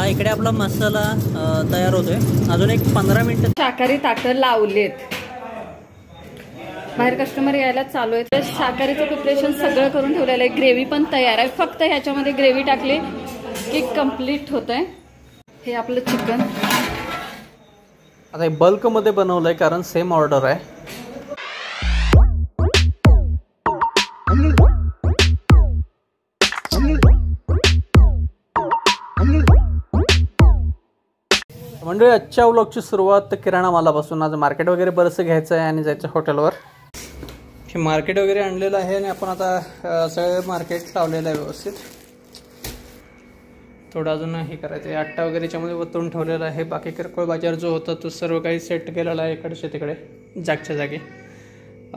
हा इकडे आपला मसाला तयार होतोय। अजून एक 15 मिनिटं शाकाहारी ताटं लावलेत, बाहेर कस्टमर यायला चालू आहे। तर शाकाहारीचं प्रिपरेशन सगळं करून ठेवलेलं आहे। ग्रेव्ही पण तयार आहे, फक्त ह्याच्यामध्ये ग्रेव्ही टाकली की कंप्लीट होतंय। हे आपलं चिकन आता हे बल्कमध्ये बनवलंय कारण सेम ऑर्डर आहे। मंडळी आजच्या व्लॉगची सुरुवात किराणा मालापासून। आज मार्केट वगैरे बरंचसं घ्यायचं आहे आणि जायचं हॉटेलवर। हे मार्केट वगैरे आणलेलं आहे आणि आपण आता सगळं मार्केट लावलेलं आहे व्यवस्थित। थोडं अजून हे करायचं आहे, आट्टा वगैरे याच्यामध्ये वतून ठेवलेला आहे। बाकी किरकोळ बाजार जो होता तो सर्व काही सेट केलेला आहे इकडचे तिकडे जागच्या जागी।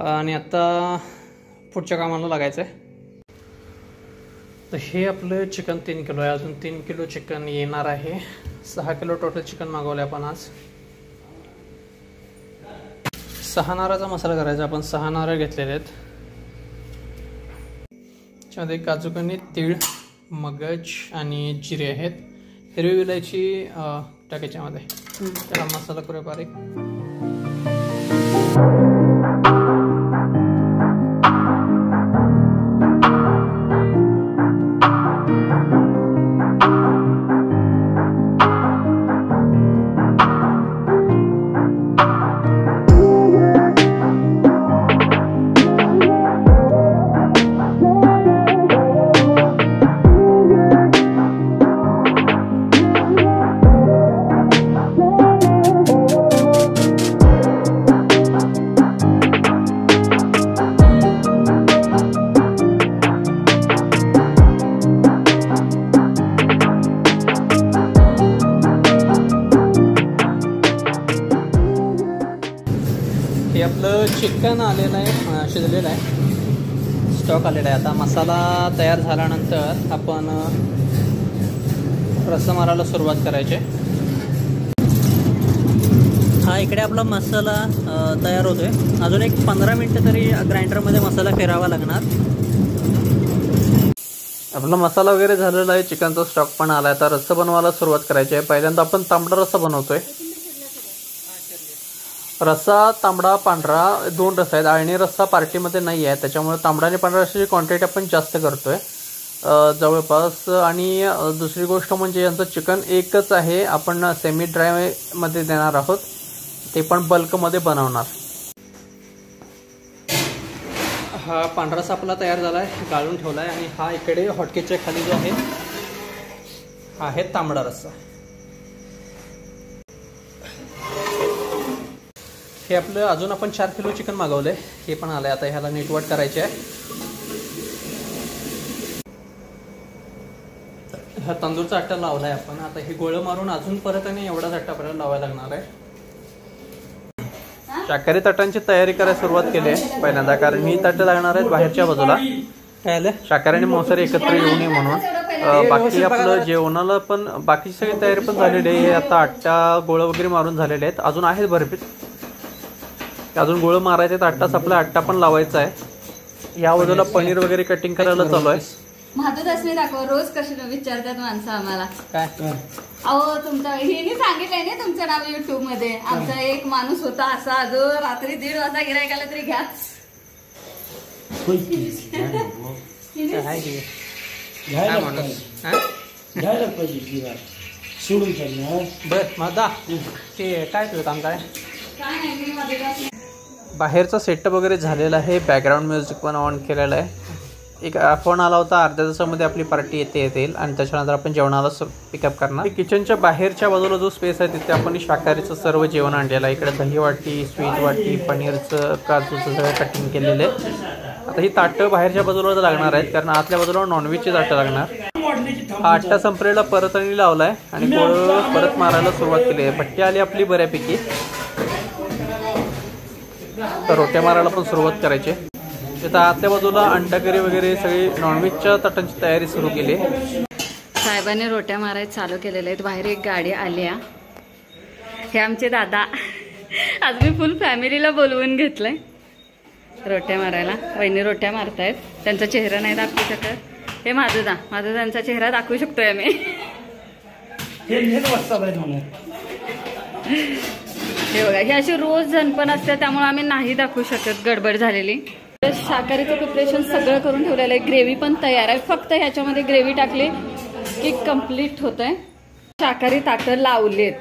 आणि आता पुढच्या कामाला लागायचं आहे। तर हे आपलं चिकन 3 किलो आहे, अजून 3 किलो चिकन येणार आहे। 6 किलो टोटल चिकन मागवलं आपण आज। 6 नारळाचा मसाला करायचा, आपण 6 नारळ घेतलेले आहेत। त्याच्यामध्ये काजूकनी, तीळ, मगज आणि जिरे आहेत। हिरवी विलायची टाकायच्यामध्ये, त्याला मसाला करूया बारीक। हे आपलं चिकन आलेलं आहे, शिजलेलं आहे, स्टॉक आलेला आहे। आता मसाला तयार झाल्यानंतर आपण रस्सा मारायला सुरुवात करायची। हा इकडे आपला मसाला तयार होतोय। अजून एक 15 मिनिटं तरी ग्राइंडरमध्ये मसाला फिरावा लागणार। आपला मसाला वगैरे झालेला आहे, चिकनचा स्टॉक पण आला आहे। आता रस्सा बनवायला सुरुवात करायची आहे। पहिल्यांदा आपण तांबडा रस्सा बनवतोय। रस्सा तांबडा पांढरा 2 रस्सा आहेत। आळणी रस्सा पार्टीमध्ये नाही आहे, त्याच्यामुळे तांबडा आणि पांढरा रस्साची क्वांटिटी आपण जास्त करतोय जवळपास। आणि दुसरी गोष्ट म्हणजे यांचं चिकन एकच आहे, आपण सेमी ड्राय मध्ये देणार आहोत, ते पण बल्कमध्ये बनवणार। हा पांढरा रस्सा आपला तयार झाला आहे, गाळून ठेवला आहे। आणि हा इकडे हॉटकेकच्या खाली जो आहे हा आहे तांबडा रस्सा। हे आपलं अजून आपण 4 किलो चिकन मागवलंय, हे पण आलंय। आता ह्याला नीटवाट करायचे आहे। हा तंदूरचा आट्टा लावलाय आपण। आता हे गोळं मारून अजून परत आणि एवढाच आट्टा आपल्याला लावायला लागणार आहे। शाकाहारी ताटांची तयारी करायला सुरुवात केली आहे पहिल्यांदा, कारण ही ताटं लागणार आहेत बाहेरच्या बाजूला। काय आलं, शाकाहारी आणि मांसाहारी एकत्र येऊ नये म्हणून। बाकी आपलं जेवणाला पण बाकी सगळी तयारी पण झालेली आहे। आता आट्टा गोळं वगैरे मारून झालेले आहेत, अजून आहेत भरपूर, अजून गोळं मारायचे आहेत। आट्टाच आपला आट्टा पण लावायचा आहे। या बाजूला पनीर वगैरे कटिंग करायला चालू आहे। महादूदासने दाखव, रोज कशी विचारतात माणसं आम्हाला काय। अहो तुमचं हे सांगितलंय ना तुमचं नाव युट्यूब मध्ये। आमचा एक माणूस होता असा जो रात्री 1:30 वाजता गिरायकाला तरी घ्या बर मदा ते काय तुझं काम काय। बाहेरचा सेटअप वगैरे झालेला आहे, बॅकग्राऊंड म्युझिक पण ऑन केलेला आहे। एक फोन आला होता, अर्ध्या तासामध्ये आपली पार्टी येईल आणि त्याच्यानंतर आपण जेवणाला पिकअप करणार। किचनच्या बाहेरच्या बाजूला जो स्पेस आहे तिथे आपण शाकाहारीचं सर्व जेवण आणलेलं आहे। इकडे दही वाटी, स्वीट वाटी, पनीरचं, काजूचं सगळं कटिंग केलेलं आहे। आता ही ताटं बाहेरच्या बाजूला लागणार आहेत, कारण आतल्या बाजूला नॉनव्हेजची ताटं लागणार। हा आट्टा संपलेला परत आणि लावलाय आणि गोळ परत मारायला सुरुवात केली आहे। भट्टी आली आपली बऱ्यापैकी, तर रोट्या मारायला पण सुरुवात करायची। तिथं आतल्या बाजूला अंडा करी वगैरे सगळी नॉनव्हेजच्या ताटांची तयारी सुरू केली आहे। साहेबांनी रोट्या मारायला चालू केलेल्या आहेत। बाहेर एक गाडी आली आहे, हे आमचे दादा। आज मी फुल फॅमिलीला बोलवून घेतलंय रोट्या मारायला। वहिनी रोट्या मारतायत, त्यांचा चेहरा नाही दाखवू शकत। हे माझा त्यांचा चेहरा दाखवू शकतोय आम्ही। हे बघा, ही अशी रोज झणपण असते, त्यामुळे आम्ही नाही दाखवू शकत गडबड झालेली. तर शाकाहारीचं प्रिपरेशन सगळं करून ठेवलेलं आहे. ग्रेव्ही पण तयार आहे, फक्त ह्याच्यामध्ये ग्रेव्ही टाकली की कम्प्लीट होतंय. शाकाहारी ताटं लावलेत,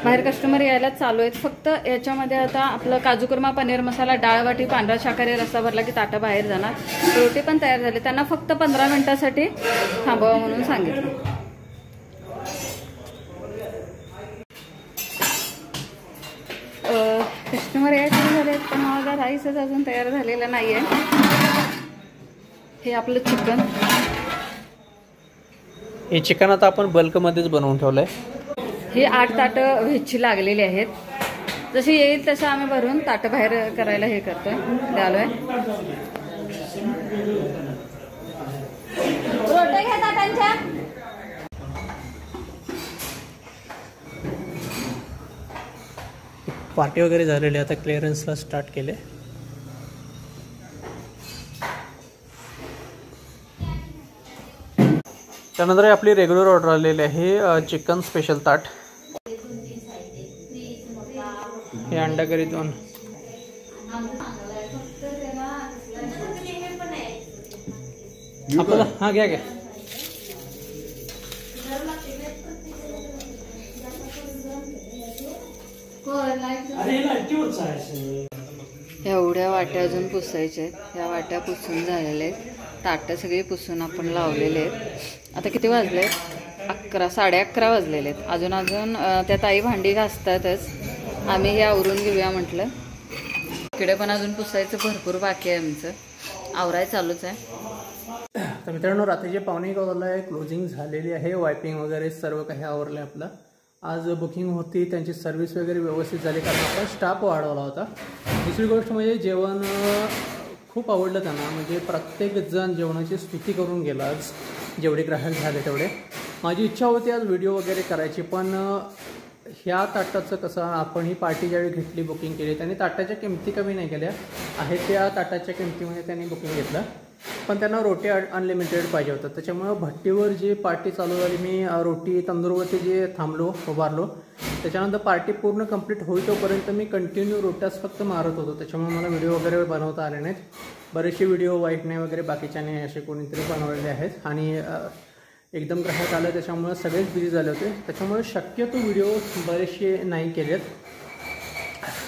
बाहेर कस्टमर यायला चालू आहेत. फक्त याच्यामध्ये आता आपलं काजू कुर्मा, पनीर मसाला, डाळ वाटी, पांढरा शाकाहारी रस्सा भरला की ताटं बाहेर जाणार. रोटी पण तयार झाले. त्यांना फक्त 15 मिनिटासाठी थांबावं म्हणून सांगितलं. कस्टमर यायचे झाले, पण माझा राईसच अजून तयार झालेला नाहीये. हे आपलं चिकन, हे चिकन आता आपण बल्कमध्येच बनवून ठेवलंय. ही 8 ताटं व्हेजची लागलेली आहेत. जशी येईल तसं आम्ही भरून ताटं बाहेर करायला हे करतोय, द्यालोय. रोट्या घ्या ताटांच्या. पार्टी वगैरे झालेली, आता क्लिअरन्सला स्टार्ट केले. त्यानंतर आपली रेग्युलर ऑर्डर आलेली आहे चिकन स्पेशल ताट. हे अंडा करी 2. आपल्याला हा घ्या घ्या. एवढ्या वाट्या अजून पुसायच्या आहेत. ह्या वाट्या पुसून झालेल्या आहेत. ताटं सगळी पुसून आपण लावलेले आहेत. आता किती वाजले? 11, 11:30 वाजलेले आहेत. अजून त्या ताई भांडी घासतातच. आम्ही हे आवरून घेऊया म्हटलं. इकडे पण अजून पुसायचं भरपूर बाकी आहे. आमचं आवराय चालूच आहे. तर मित्रांनो, रात्रीचे 1:45 वाजले आहे. क्लोजिंग झालेली आहे. वायपिंग वगैरे सर्व काही आवरलं आहे आपलं. आज बुकिंग होती, त्यांची सर्व्हिस वगैरे व्यवस्थित झाली, कारण आपण स्टाफ वाढवला होता. दुसरी गोष्ट म्हणजे जेवण खूप आवडलं त्यांना. म्हणजे प्रत्येकजण जेवणाची स्तुती करून गेला. आज जेवढे ग्राहक झाले तेवढे. माझी इच्छा होती आज व्हिडिओ वगैरे करायची, पण ह्या ताटाचं कसं, आपण ही पार्टी ज्यावेळी घेतली, बुकिंग केली, त्यांनी ताटाच्या किमती कमी नाही केल्या आहेत. त्या ताटाच्या किमतीमध्ये त्यांनी बुकिंग घेतलं, पण त्यांना रोटी अनलिमिटेड पाहिजे होतं. त्याच्यामुळं भट्टीवर जी पार्टी चालू झाली, मी रोटी तंदूरवरती जे उभारलो, त्याच्यानंतर पार्टी पूर्ण कंप्लीट होईतोपर्यंत मी कंटिन्यू रोट्याच फक्त मारत होतो. त्याच्यामुळे मला व्हिडिओ वगैरे बनवता आले नाहीत. बरेचसे व्हिडिओ वाईटने वगैरे बाकीच्याने असे कोणीतरी बनवलेले आहेत. आणि एकदम ग्राहक आलं, त्याच्यामुळे सगळेच बिझी झाले होते. त्याच्यामुळे शक्यतो व्हिडिओ बरेचसे नाही केलेत,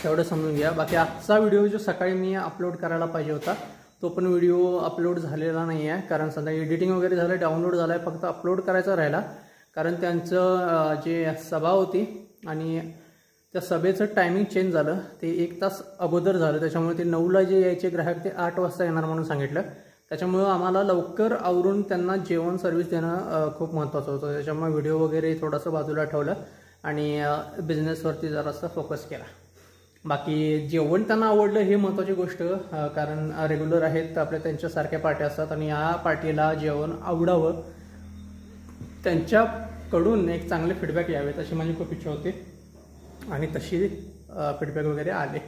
तेवढं समजून घ्या. बाकी आजचा व्हिडिओ जो सकाळी मी अपलोड करायला पाहिजे होता, तो पण व्हिडिओ अपलोड झालेला नाही आहे. कारण सध्या एडिटिंग वगैरे झालं, डाउनलोड झाला आहे, फक्त अपलोड करायचा राहिला. कारण त्यांचं जे सभा होती आणि त्या सभेचं टायमिंग चेंज झालं. ते 1 तास अगोदर झालं. त्याच्यामुळे ते 9ला जे यायचे ग्राहक ते 8 वाजता येणार म्हणून सांगितलं. त्याच्यामुळं आम्हाला लवकर आवरून त्यांना जेवण सर्व्हिस देणं खूप महत्त्वाचं होतं. त्याच्यामुळे व्हिडिओ वगैरे थोडंसं बाजूला ठेवलं आणि बिझनेसवरती जरासा फोकस केला. बाकी जेवण त्यांना आवडलं हे महत्त्वाची गोष्ट, कारण रेग्युलर आहेत आपल्या, त्यांच्यासारख्या पार्ट्या असतात आणि या पार्टीला जेवण आवडावं, त्यांच्याकडून एक चांगले फीडबॅक यावेत अशी माझी खूप इच्छा होती आणि तशी फीडबॅक वगैरे आले.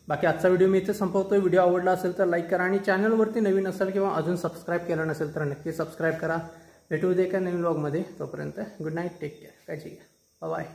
बाकी आजचा व्हिडिओ मी इथे संपवतोय. व्हिडिओ आवडला असेल तर लाईक करा आणि चॅनलवरती नवीन असेल किंवा अजून सबस्क्राईब केलं नसेल तर नक्की सबस्क्राईब करा. भेटू दे एका नवीन व्लॉगमध्ये. तोपर्यंत गुड नाईट, टेक केअर, काळजी घ्या, बाय.